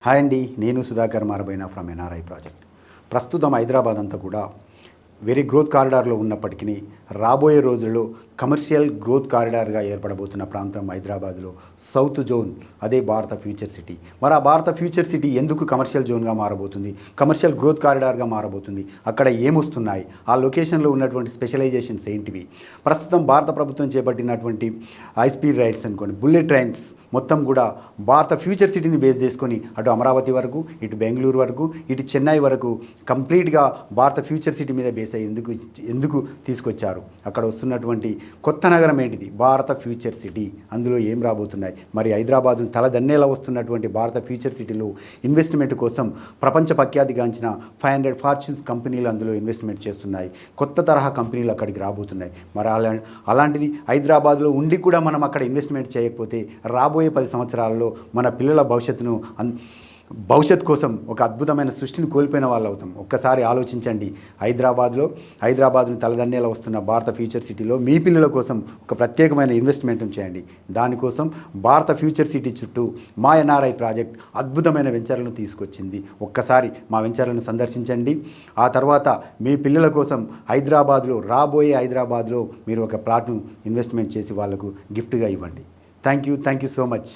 Hi అండి, నేను Sudhakar మారబోయినా from NRI project. ప్రస్తుతం హైదరాబాద్ అంతా కూడా వెరీ గ్రోత్ కారిడార్లో ఉన్నప్పటికీ రాబోయే రోజుల్లో కమర్షియల్ గ్రోత్ కారిడార్గా ఏర్పడబోతున్న ప్రాంతం హైదరాబాద్లో సౌత్ జోన్, అదే భారత ఫ్యూచర్ సిటీ. మరి ఆ భారత ఫ్యూచర్ సిటీ ఎందుకు కమర్షియల్ జోన్గా మారబోతుంది, కమర్షియల్ గ్రోత్ కారిడార్గా మారబోతుంది, అక్కడ ఏమొస్తున్నాయి, ఆ లొకేషన్లో ఉన్నటువంటి స్పెషలైజేషన్స్ ఏంటివి, ప్రస్తుతం భారత ప్రభుత్వం చేపట్టినటువంటి హై స్పీడ్ రైడ్స్ అనుకోండి, బుల్లెట్ ట్రైన్స్ మొత్తం కూడా భారత ఫ్యూచర్ సిటీని బేస్ చేసుకొని అటు అమరావతి వరకు, ఇటు బెంగళూరు వరకు, ఇటు చెన్నై వరకు కంప్లీట్గా భారత ఫ్యూచర్ సిటీ మీద బేస్ అయ్యి ఎందుకు తీసుకొచ్చారు, అక్కడ వస్తున్నటువంటి కొత్త నగరం ఏంటిది, భారత ఫ్యూచర్ సిటీ, అందులో ఏం రాబోతున్నాయి, మరి హైదరాబాద్ను తలదన్నేలా వస్తున్నటువంటి భారత ఫ్యూచర్ సిటీలో ఇన్వెస్ట్మెంట్ కోసం ప్రపంచ ప్రఖ్యాతిగాంచిన 500 ఫార్చ్యూన్స్ కంపెనీలు అందులో ఇన్వెస్ట్మెంట్ చేస్తున్నాయి. కొత్త తరహా కంపెనీలు అక్కడికి రాబోతున్నాయి. మరి అలాంటిది హైదరాబాద్లో ఉండి కూడా మనం అక్కడ ఇన్వెస్ట్మెంట్ చేయకపోతే రాబోయే 10 సంవత్సరాలలో మన పిల్లల భవిష్యత్ కోసం ఒక అద్భుతమైన సృష్టిని కోల్పోయిన వాళ్ళు అవుతాం. ఒక్కసారి ఆలోచించండి. హైదరాబాద్ను తలదన్నేలా వస్తున్న భారత ఫ్యూచర్ సిటీలో మీ పిల్లల కోసం ఒక ప్రత్యేకమైన ఇన్వెస్ట్మెంట్ చేయండి. దానికోసం భారత ఫ్యూచర్ సిటీ చుట్టూ మా ఎన్ఆర్ఐ ప్రాజెక్ట్ అద్భుతమైన వెంచర్లను తీసుకొచ్చింది. ఒక్కసారి మా వెంచర్లను సందర్శించండి. ఆ తర్వాత మీ పిల్లల కోసం రాబోయే హైదరాబాద్లో మీరు ఒక ప్లాట్ను ఇన్వెస్ట్మెంట్ చేసి వాళ్లకు గిఫ్ట్గా ఇవ్వండి. Thank you so much.